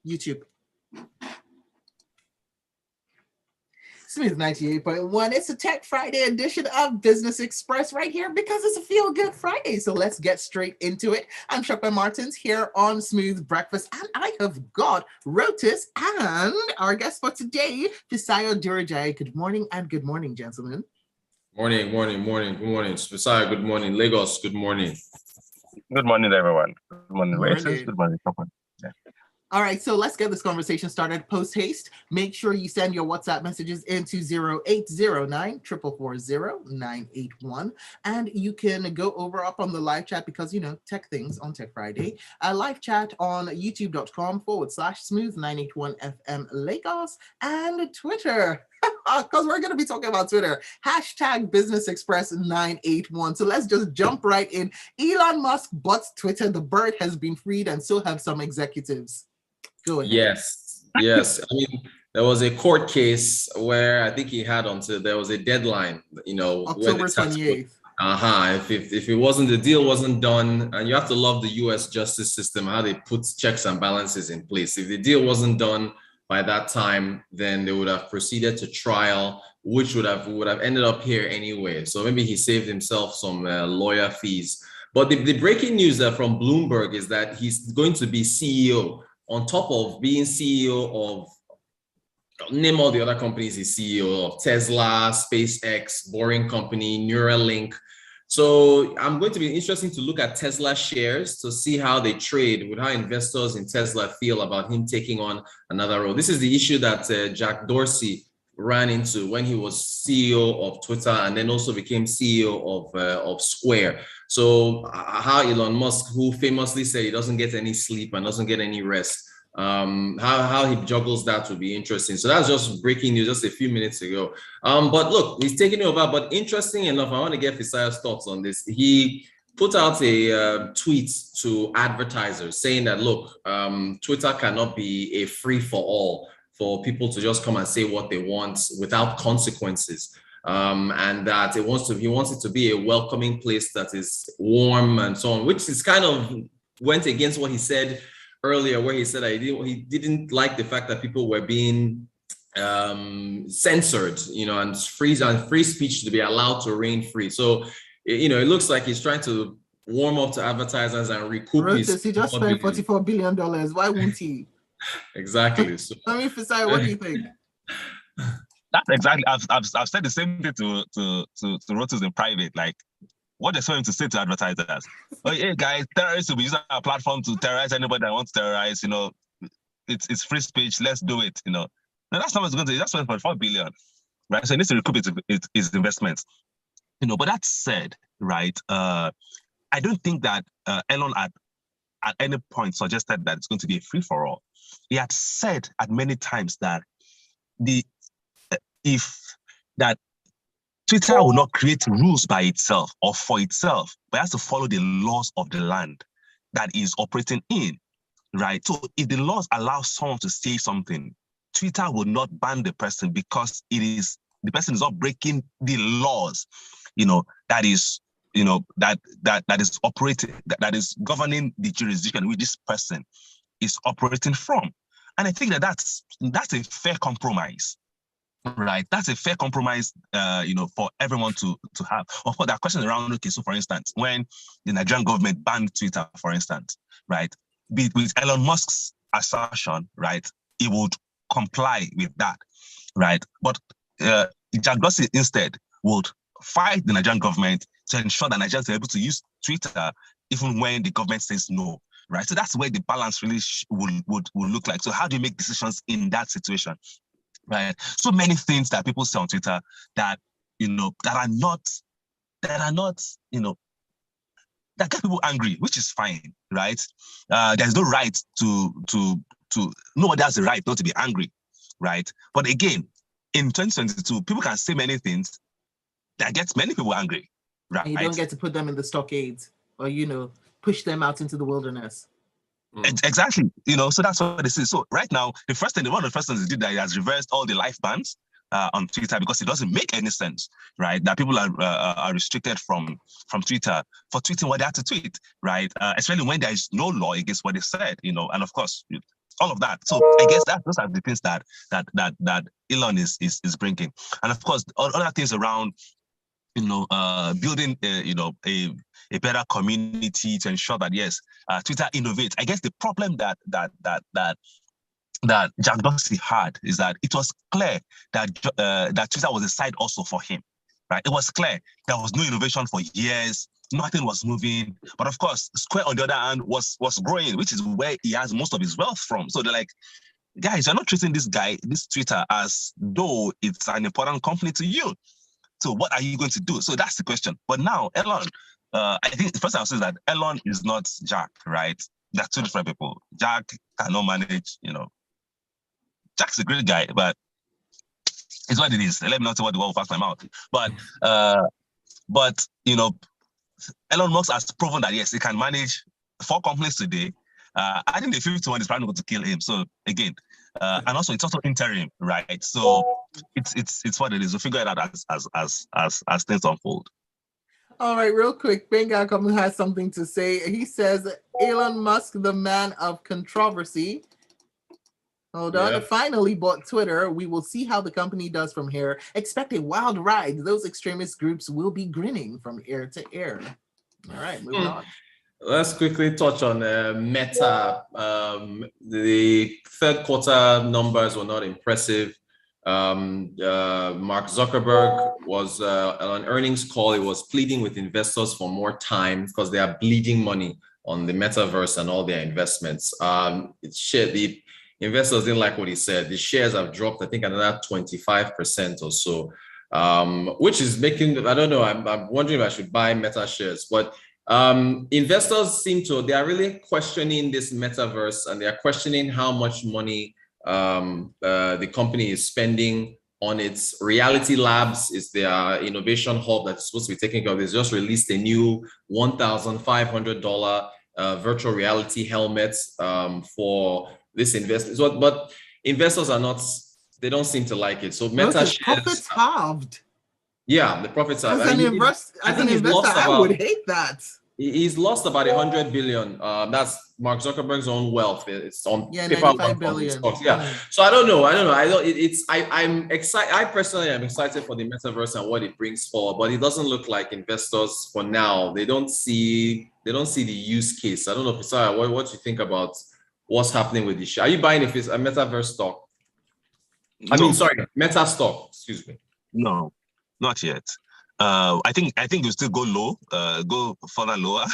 YouTube. Smooth 98.1. It's a Tech Friday edition of Business Express right here because it's a Feel Good Friday. So let's get straight into it. I'm Shopper Martins here on Smooth Breakfast, and I have got Rotis and our guest for today, Fisayo Durajai. Good morning, gentlemen. Morning. Good morning. Fisayo, good morning. Lagos, good morning. Good morning, everyone. Good morning, Rachel. Good morning, Shopper. All right, so let's get this conversation started post haste. Make sure you send your WhatsApp messages into 0809 440 981. And you can go over up on the live chat because, tech things on Tech Friday. Live chat on youtube.com/smooth981FM Lagos and Twitter. Because we're going to be talking about Twitter. #Business Express 981. So let's just jump right in. Elon Musk bought Twitter. The bird has been freed, and so have some executives. Go ahead. Yes. I mean, there was a court case where I think he had there was a deadline, October 28th. If it wasn't, the deal wasn't done, and you have to love the US justice system, how they put checks and balances in place. If the deal wasn't done by that time, then they would have proceeded to trial, which would have ended up here anyway. So maybe he saved himself some lawyer fees. But the breaking news from Bloomberg is that he's going to be CEO. On top of being CEO of, name all the other companies he's CEO of: Tesla, SpaceX, Boring Company, Neuralink. So I'm going to be interesting to look at Tesla shares to see how they trade, with how investors in Tesla feel about him taking on another role. This is the issue that Jack Dorsey ran into when he was CEO of Twitter and then also became CEO of Square. So how Elon Musk, who famously said he doesn't get any sleep and doesn't get any rest, how he juggles that would be interesting. So that's just breaking news just a few minutes ago. But look, he's taking over. But interesting enough, I want to get Fisayo's thoughts on this. He put out a tweet to advertisers saying that, look, Twitter cannot be a free for all for people to just come and say what they want without consequences. And that he wants it to be a welcoming place that is warm and so on, which is kind of went against what he said earlier, where he said that he didn't like the fact that people were being censored, and free speech to be allowed to reign free. So, it looks like he's trying to warm up to advertisers and recoup he just spent $44 billion. Why won't he? Exactly. So, Fisai, what do you think? That's exactly. I've said the same thing to Rotus in private. Like, what they're trying to say to advertisers. Oh, hey guys, terrorists will be using our platform to terrorize anybody that wants to terrorize. It's free speech. Let's do it. No, that's not what's going to. That's 1.4 billion, right? So it needs to recoup its investments. But that said, right? I don't think that Elon at any point suggested that it's going to be a free for all. He had said at many times that Twitter will not create rules by itself or for itself, but has to follow the laws of the land that is operating in, right? So if the laws allow someone to say something, Twitter will not ban the person because the person is not breaking the laws, that is operating, that is governing the jurisdiction which this person is operating from. And I think that's a fair compromise. Right, that's a fair compromise, for everyone to have. Of course, there are questions around. Okay, so for instance, when the Nigerian government banned Twitter, for instance, right, with Elon Musk's assertion, right, he would comply with that, right. But Jack Dorsey instead would fight the Nigerian government to ensure that Nigerians are able to use Twitter even when the government says no, right. So that's where the balance really would look like. So how do you make decisions in that situation? Right. So many things that people say on Twitter that are not, that get people angry, which is fine, right? There's no right to nobody has the right not to be angry, right? But again, in 2022, people can say many things that gets many people angry, right? And you don't get to put them in the stockades or push them out into the wilderness. Exactly. So that's what this is. So right now, one of the first things he did that he has reversed all the life bans on Twitter because it doesn't make any sense, right? That people are restricted from Twitter for tweeting what they have to tweet, right? Especially when there is no law against what they said, and of course, all of that. So I guess those are the things that Elon is bringing, and of course other things around, building a better community to ensure that yes, Twitter innovates. I guess the problem that Jack Dorsey had is that it was clear that Twitter was a side also for him, right? It was clear there was no innovation for years, nothing was moving. But of course, Square on the other hand was growing, which is where he has most of his wealth from. So they're like, guys, you're not treating this Twitter, as though it's an important company to you. So what are you going to do? So that's the question. But now, Elon, I think the first thing I'll say is that Elon is not Jack, right? They're two different people. Jack cannot manage, Jack's a great guy, but it's what it is. Let me not say what the word fast my mouth. But Elon Musk has proven that yes, he can manage 4 companies today. I think the 5th one is probably going to kill him. So again, and also it's also interim, right? So it's what it is. We'll figure it out as things unfold. All right, real quick, Benga has something to say. He says Elon Musk, the man of controversy. Hold on. Finally bought Twitter. We will see how the company does from here. Expect a wild ride. Those extremist groups will be grinning from ear to ear. All right, moving on. Let's quickly touch on Meta. The third quarter numbers were not impressive. Mark Zuckerberg was on an earnings call. He was pleading with investors for more time because they are bleeding money on the Metaverse and all their investments. The investors didn't like what he said. The shares have dropped, I think, another 25% or so, which is making, I don't know, I'm wondering if I should buy Meta shares. But investors they are really questioning this Metaverse, and they are questioning how much money the company is spending on its Reality Labs. Is their innovation hub that's supposed to be taking care of this. Just released a new $1,500 virtual reality helmet for this investment, but investors they don't seem to like it. So Meta shares, profits halved. Yeah, the profits halved. As an investor, I would hate that. He's lost about 100 billion. That's Mark Zuckerberg's own wealth. It's on paper 95 billion. Yeah. So I don't know. I'm excited. I personally am excited for the Metaverse and what it brings forward, but it doesn't look like investors for now. They don't see the use case. I don't know, Pisaya, what you think about what's happening with this share. Are you buying if it's a Metaverse stock? No. Meta stock. Excuse me. No, not yet. I think you still go low, go further lower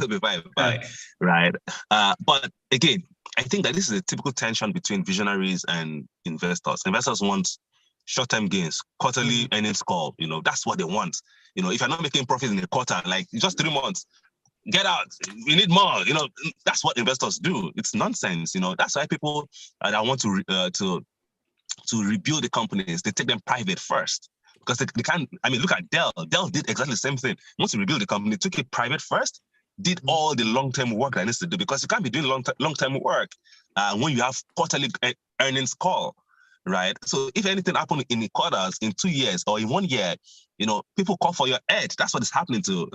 before I buy, right? But again, I think that this is a typical tension between visionaries and investors. Investors want short-term gains, quarterly earnings call. That's what they want. If you're not making profit in a quarter, like just 3 months, get out. We need more. That's what investors do. It's nonsense. That's why people that want to rebuild the companies, they take them private first. Because they can't, look at Dell. Dell did exactly the same thing. Once you rebuild the company, took it private first, did all the long-term work that it needs to do, because you can't be doing long-term work when you have quarterly earnings call, right? So if anything happened in the quarters, in 2 years, or in 1 year, people call for your head. That's what is happening to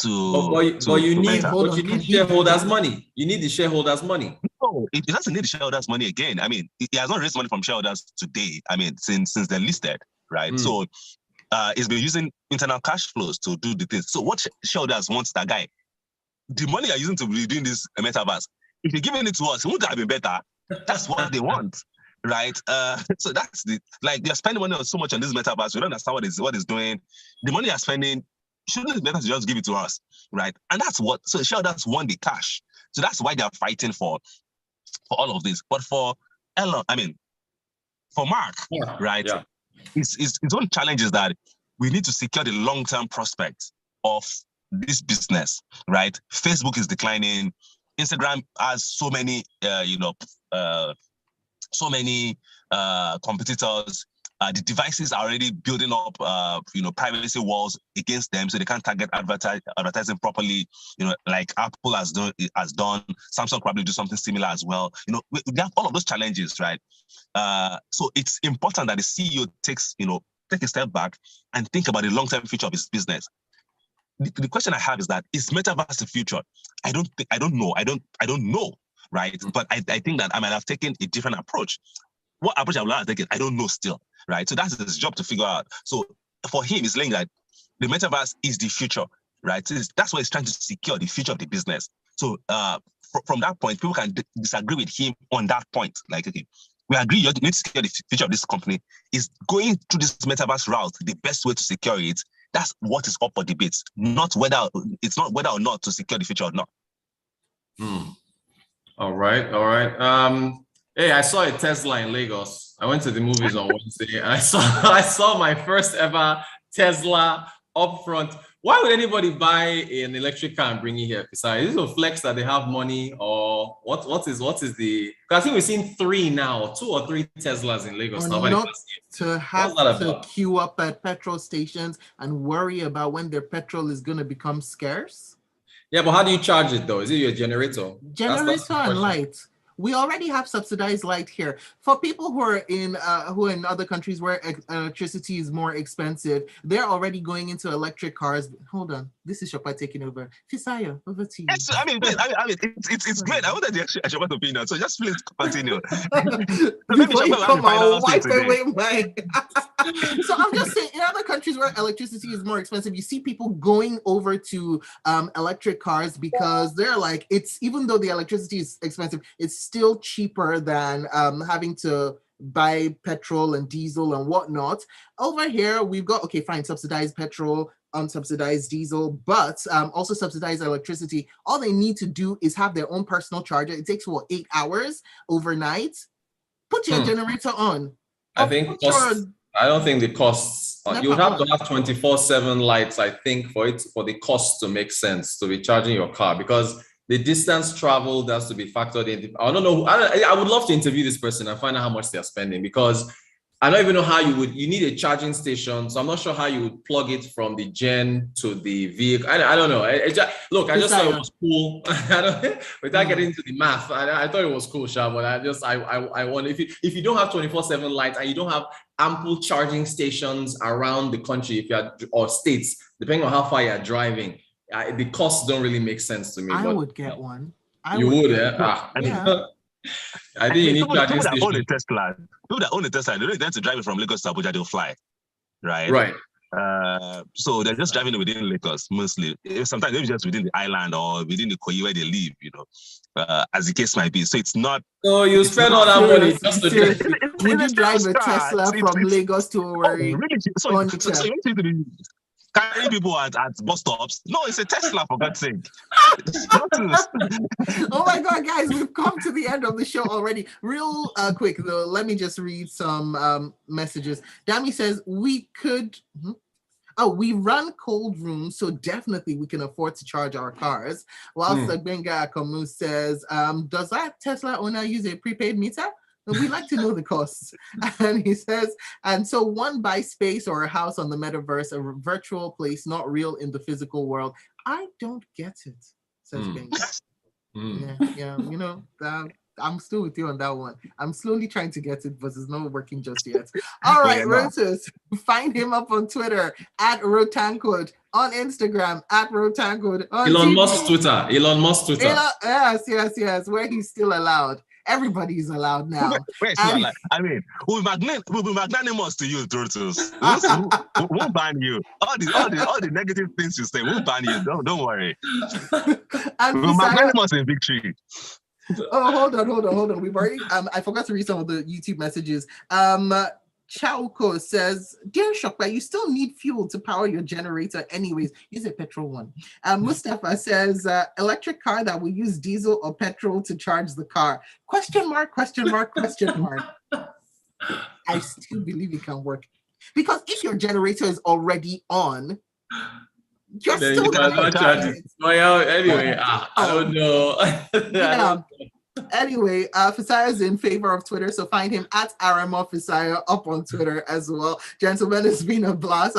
you need shareholders' money. You need the shareholders' money. No, it doesn't need the shareholders' money again. It has not raised money from shareholders today. Since they're listed, right? So it's been using internal cash flows to do the things. So what shareholders want that guy? The money you're using to be doing this Metaverse, if you're giving it to us, it would have been better. That's what they want. Right. So that's they're spending money on so much on this Metaverse. We don't understand what it's doing. The money you're spending, shouldn't it be better to just give it to us, right? And that's so shareholders want the cash. So that's why they're fighting for all of this. But for Elon, for Mark, right? Yeah. His own challenge is that we need to secure the long-term prospects of this business, right? Facebook is declining. Instagram has so many, competitors. The devices are already building up, privacy walls against them, so they can't target advertising properly. Like Apple has done. Samsung probably do something similar as well. We have all of those challenges, right? So it's important that the CEO take a step back and think about the long-term future of his business. The question I have is that, is Metaverse the future? I don't know. right? But I think that I might have taken a different approach. What approach I would have taken, I don't know still, right? So that's his job to figure out. So for him, he's saying that the metaverse is the future, right? So that's why he's trying to secure the future of the business. So from that point, people can disagree with him on that point. Like, okay, we agree you need to secure the future of this company. Is going through this metaverse route the best way to secure it? That's what is up for debate. Not whether or not to secure the future or not. All right. Hey, I saw a Tesla in Lagos. I went to the movies on Wednesday, and I saw my first ever Tesla up front. Why would anybody buy an electric car and bring it here? Besides, is this a flex that they have money, or what is the? Because I think we've seen 2 or 3 Teslas in Lagos. Not to have to queue up at petrol stations and worry about when their petrol is going to become scarce. Yeah, but how do you charge it though? Is it your generator? Generator and light. We already have subsidized light here. For people who are in other countries where electricity is more expensive, they're already going into electric cars. Hold on, this is Shoppa taking over. Fisayo, over to you. Yes, I mean, it's great. I wanted the Shoppa's opinion, so just please continue. Before you come out, wipe away my. So I'm just saying, in other countries where electricity is more expensive, you see people going over to electric cars because they're like, it's even though the electricity is expensive, it's still cheaper than having to buy petrol and diesel and whatnot. Over here, we've got, okay, fine, subsidized petrol, unsubsidized diesel, but also subsidized electricity. All they need to do is have their own personal charger. It takes, 8 hours overnight? Put your generator on. I don't think the costs, you would have to have 24/7 lights, I think, for the cost to make sense to be charging your car, because the distance traveled has to be factored in. I don't know. I would love to interview this person and find out how much they're spending, because I don't even know how you need a charging station. So I'm not sure how you would plug it from the gen to the vehicle. I don't know. I just thought it was cool. Without getting into the math, I thought it was cool, Sha, but I wonder if you don't have 24/7 lights and you don't have ample charging stations around the country, or states, depending on how far you're driving, the costs don't really make sense to me. I would get one. You would, yeah. I think you need charging stations. People that own a Tesla, they don't intend to drive it from Lagos to Abuja, they'll fly, right? Right. So they're just driving it within Lagos mostly. Sometimes maybe just within the island or within the Koyi where they live, as the case might be. So it's not. So you spend all that money just to drive. Would you drive a Tesla from Lagos to Owerri? Really? So you need to be carrying people at bus stops? No, it's a Tesla, for God's sake. Oh my God, guys, we've come to the end of the show already. Real quick though, let me just read some messages. Dami says we run cold rooms, so definitely we can afford to charge our cars. While Sagbenga Akamu says, does that Tesla owner use a prepaid meter? We like to know the costs. And he says, and so one buys space or a house on the metaverse, a virtual place, not real in the physical world. I don't get it, says Ben. Yeah, I'm still with you on that one. I'm slowly trying to get it, but it's not working just yet. All right, Rotus, find him up on Twitter at Rotancode, on Instagram at Rotancode, on Elon Musk's Twitter. Yes, where he's still allowed. Everybody's allowed now. I mean, we'll be magnanimous to you, Rotus. We'll ban you. All the negative things you say, we'll ban you. Don't worry. We're magnanimous in victory. Oh, hold on. We've already I forgot to read some of the YouTube messages. Chauko says, dear Shoppa, you still need fuel to power your generator anyways. Use a petrol one. Mustafa says, electric car that will use diesel or petrol to charge the car. Question mark. I still believe it can work. Because if your generator is already on, you're still going to charge it. Anyway, I don't know. Yeah. Anyway, Fisaya is in favor of Twitter, so find him at Aramo Fisaya up on Twitter as well. Gentlemen, it's been a blast.